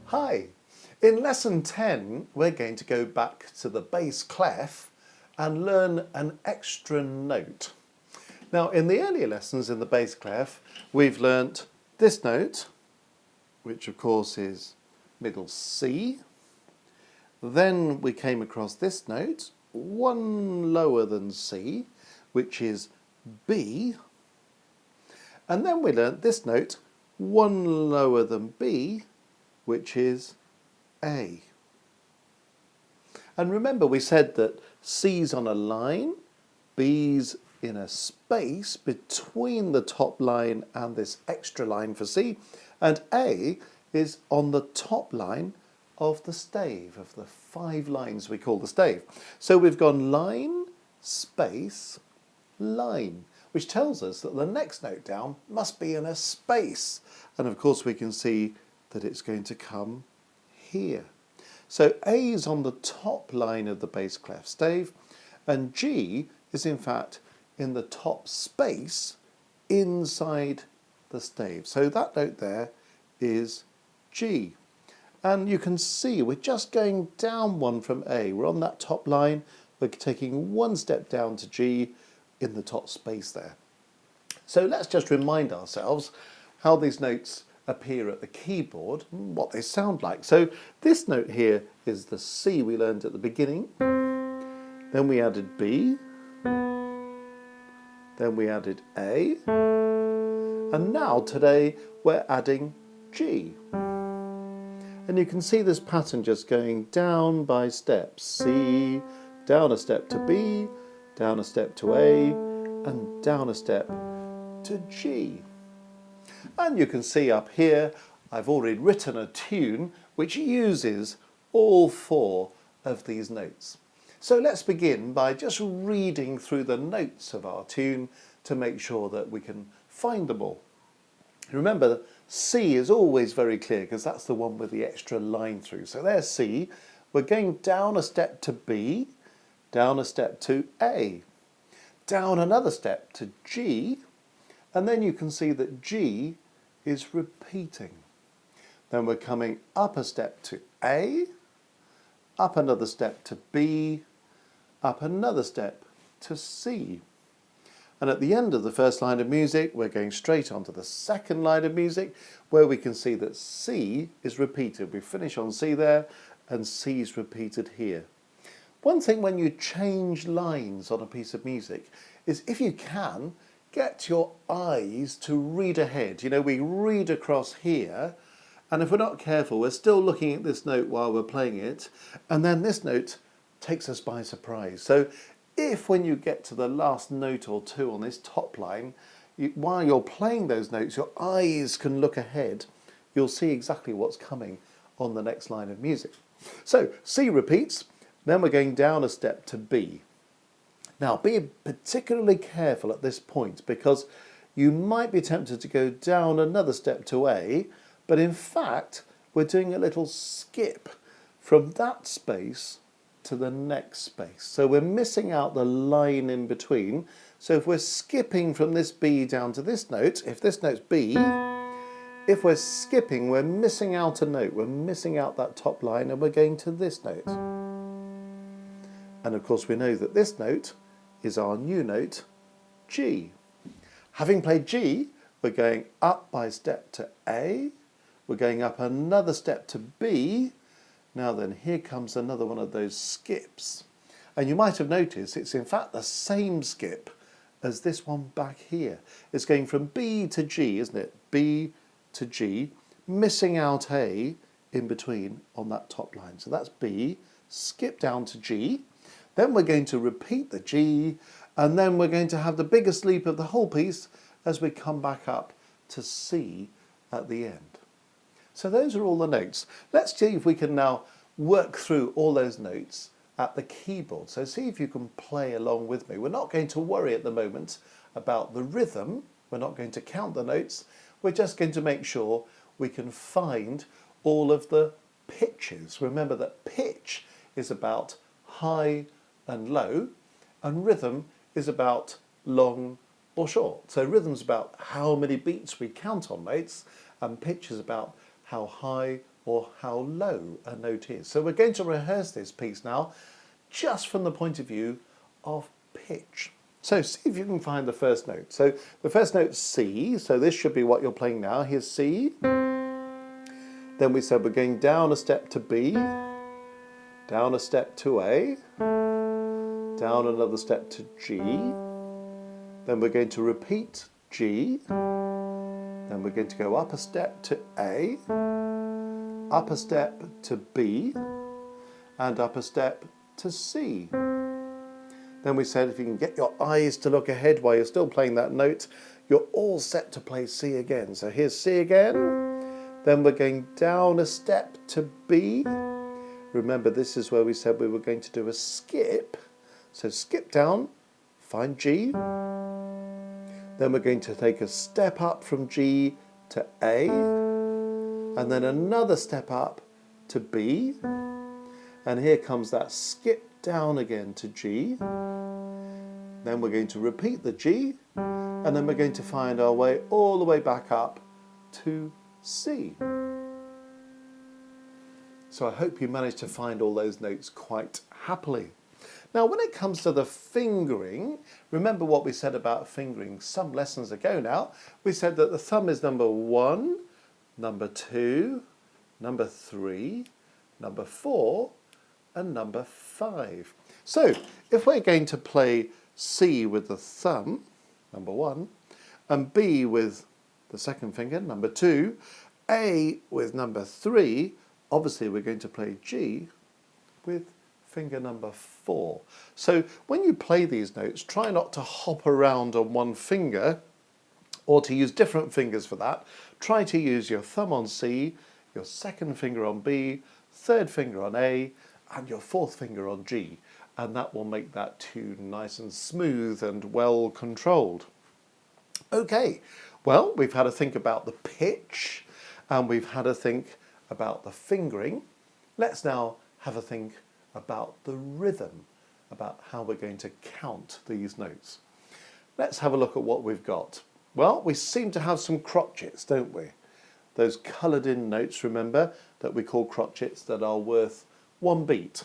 Hi! In lesson 10 we're going to go back to the bass clef and learn an extra note. Now in the earlier lessons in the bass clef we've learnt this note, which of course is middle C. Then we came across this note, one lower than C, which is B. And then we learnt this note, one lower than B, which is A. And remember we said that C's on a line, B's in a space between the top line and this extra line for C, and A is on the top line of the stave, of the 5 lines we call the stave. So we've gone line, space, line, which tells us that the next note down must be in a space. And of course we can see that it's going to come here. So A is on the top line of the bass clef stave, and G is in fact in the top space inside the stave. So that note there is G. And you can see we're just going down one from A. We're on that top line, we're taking one step down to G in the top space there. So let's just remind ourselves how these notes appear at the keyboard, what they sound like. So this note here is the C we learned at the beginning. Then we added B. Then we added A. And now today we're adding G. And you can see this pattern just going down by steps. C, down a step to B, down a step to A, and down a step to G. And you can see up here I've already written a tune which uses all 4 of these notes. So let's begin by just reading through the notes of our tune to make sure that we can find them all. Remember, C is always very clear because that's the one with the extra line through. So there's C. We're going down a step to B, down a step to A, down another step to G, and then you can see that G is repeating. Then we're coming up a step to A, up another step to B, up another step to C. And at the end of the first line of music, we're going straight onto the second line of music, where we can see that C is repeated. We finish on C there, and C is repeated here. One thing when you change lines on a piece of music is, if you can, get your eyes to read ahead. You know, we read across here, and if we're not careful, we're still looking at this note while we're playing it, and then this note takes us by surprise. So if when you get to the last note or two on this top line, while you're playing those notes, your eyes can look ahead, you'll see exactly what's coming on the next line of music. So C repeats, then we're going down a step to B. Now be particularly careful at this point because you might be tempted to go down another step to A, but in fact we're doing a little skip from that space to the next space. So we're missing out the line in between. So if we're skipping from this B down to this note, if this note's B, if we're skipping, we're missing out a note. We're missing out that top line and we're going to this note. And of course we know that this note is our new note, G. Having played G, we're going up by step to A, we're going up another step to B. Now then, here comes another one of those skips. And you might have noticed it's in fact the same skip as this one back here. It's going from B to G, isn't it? B to G, missing out A in between on that top line. So that's B, skip down to G. Then we're going to repeat the G, and then we're going to have the biggest leap of the whole piece as we come back up to C at the end. So those are all the notes. Let's see if we can now work through all those notes at the keyboard. So see if you can play along with me. We're not going to worry at the moment about the rhythm. We're not going to count the notes. We're just going to make sure we can find all of the pitches. Remember that pitch is about high and low, and rhythm is about long or short. So rhythm's about how many beats we count on notes, and pitch is about how high or how low a note is. So we're going to rehearse this piece now just from the point of view of pitch. So see if you can find the first note. So the first note's C, so this should be what you're playing now. Here's C. Then we said we're going down a step to B, down a step to A, down another step to G. Then we're going to repeat G. Then we're going to go up a step to A, up a step to B, and up a step to C. Then we said if you can get your eyes to look ahead while you're still playing that note, you're all set to play C again. So here's C again. Then we're going down a step to B. Remember, this is where we said we were going to do a skip. So skip down, find G. Then we're going to take a step up from G to A. And then another step up to B. And here comes that skip down again to G. Then we're going to repeat the G. And then we're going to find our way all the way back up to C. So I hope you managed to find all those notes quite happily. Now when it comes to the fingering, remember what we said about fingering some lessons ago now. We said that the thumb is number 1, number 2, number 3, number 4 and number 5. So if we're going to play C with the thumb, number 1, and B with the second finger, number 2, A with number 3, obviously we're going to play G with finger number 4. So when you play these notes, try not to hop around on one finger or to use different fingers for that. Try to use your thumb on C, your second finger on B, third finger on A, and your fourth finger on G. And that will make that tune nice and smooth and well controlled. Okay, well, we've had a think about the pitch and we've had a think about the fingering. Let's now have a think about the rhythm, about how we're going to count these notes. Let's have a look at what we've got. Well, we seem to have some crotchets, don't we? Those coloured in notes, remember, that we call crotchets that are worth 1 beat.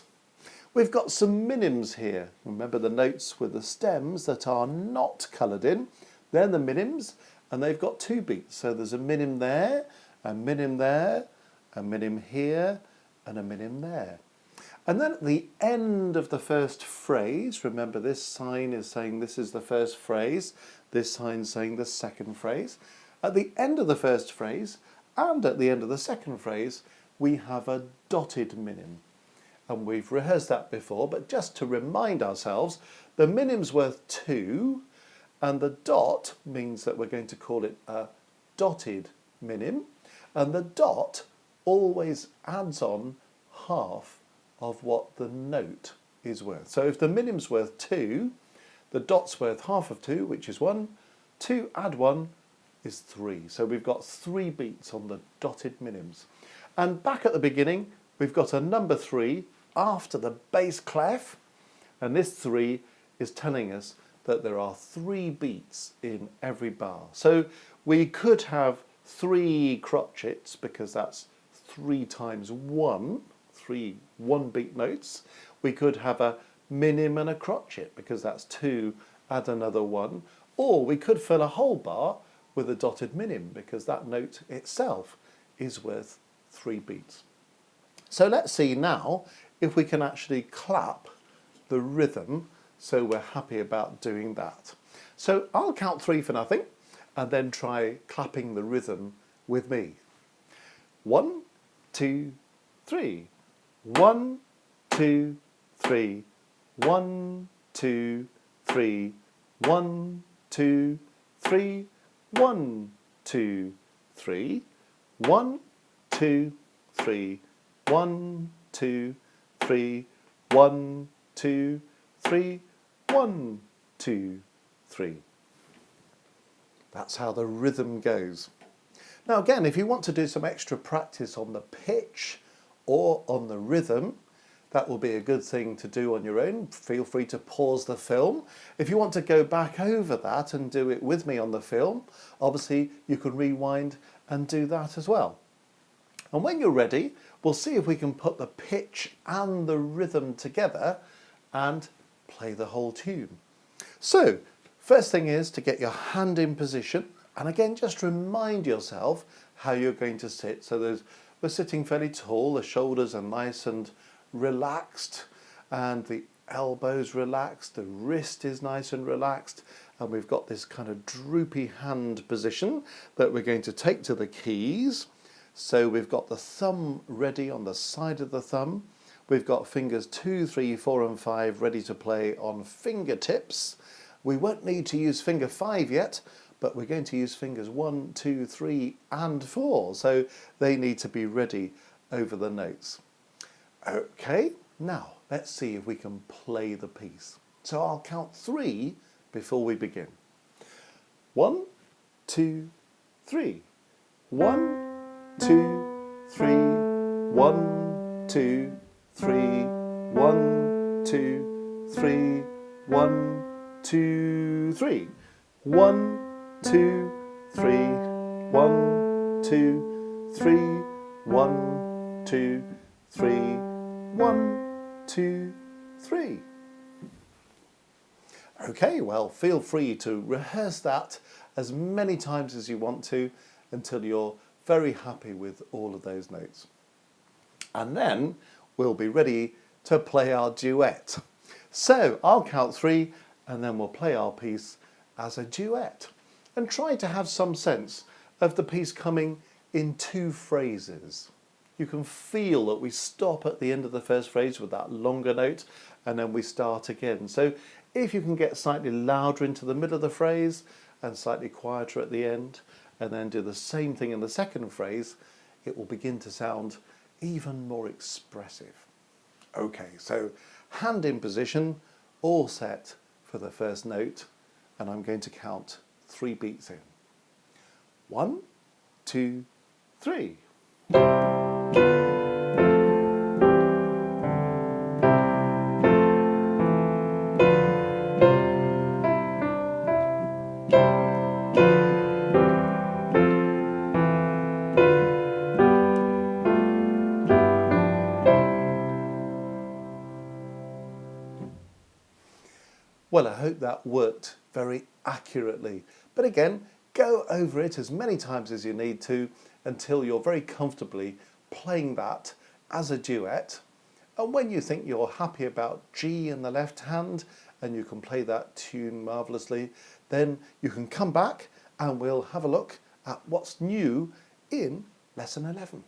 We've got some minims here. Remember the notes with the stems that are not coloured in. They're the minims and they've got 2 beats. So there's a minim there, a minim there, a minim here and a minim there. And then at the end of the first phrase, remember this sign is saying this is the first phrase, this sign is saying the second phrase. At the end of the first phrase and at the end of the second phrase, we have a dotted minim. And we've rehearsed that before, but just to remind ourselves, the minim's worth 2, and the dot means that we're going to call it a dotted minim, and the dot always adds on half of what the note is worth. So if the minim's worth 2, the dot's worth half of 2, which is 1. 2 add 1 is 3. So we've got 3 beats on the dotted minims. And back at the beginning, we've got a number 3 after the bass clef, and this 3 is telling us that there are 3 beats in every bar. So we could have 3 crotchets because that's 3 times 1, 3 1-beat notes. We could have a minim and a crotchet because that's 2, add another 1. Or we could fill a whole bar with a dotted minim because that note itself is worth 3 beats. So let's see now if we can actually clap the rhythm so we're happy about doing that. So I'll count 3 for nothing and then try clapping the rhythm with me. 1, 2, 3. 1, 2, 3. 1, 2, 3. 1, 2, 3. 1, 2, 3. 1, 2, 3. 1, 2, 3. 1, 2, 3. 1, 2, 3. That's how the rhythm goes. Now again, if you want to do some extra practice on the pitch or on the rhythm, that will be a good thing to do on your own. Feel free to pause the film. If you want to go back over that and do it with me on the film, obviously you can rewind and do that as well. And when you're ready, we'll see if we can put the pitch and the rhythm together and play the whole tune. So, first thing is to get your hand in position, and again just remind yourself how you're going to sit. So we're sitting fairly tall, the shoulders are nice and relaxed, and the elbows relaxed, the wrist is nice and relaxed, and we've got this kind of droopy hand position that we're going to take to the keys. So we've got the thumb ready on the side of the thumb. We've got fingers 2, 3, 4 and 5 ready to play on fingertips. We won't need to use finger 5 yet, but we're going to use fingers 1, 2, 3 and 4. So they need to be ready over the notes. Okay, now let's see if we can play the piece. So I'll count 3 before we begin. 1, 2, 3. 1, 2, 3, 1, 2, 3, 1, 2, 3, 1, 2, 3. 1, 2, 3, 1, 2, 3, 1, 2, 3, 1, 2, 3. Okay, well, feel free to rehearse that as many times as you want to until you're very happy with all of those notes. And then we'll be ready to play our duet. So I'll count 3 and then we'll play our piece as a duet. And try to have some sense of the piece coming in 2 phrases. You can feel that we stop at the end of the first phrase with that longer note and then we start again. So if you can get slightly louder into the middle of the phrase and slightly quieter at the end, and then do the same thing in the second phrase, it will begin to sound even more expressive. Okay, so hand in position, all set for the first note, and I'm going to count 3 beats in. 1, 2, 3. Well, I hope that worked very accurately. But again, go over it as many times as you need to until you're very comfortably playing that as a duet. And when you think you're happy about G in the left hand and you can play that tune marvellously, then you can come back and we'll have a look at what's new in Lesson 11.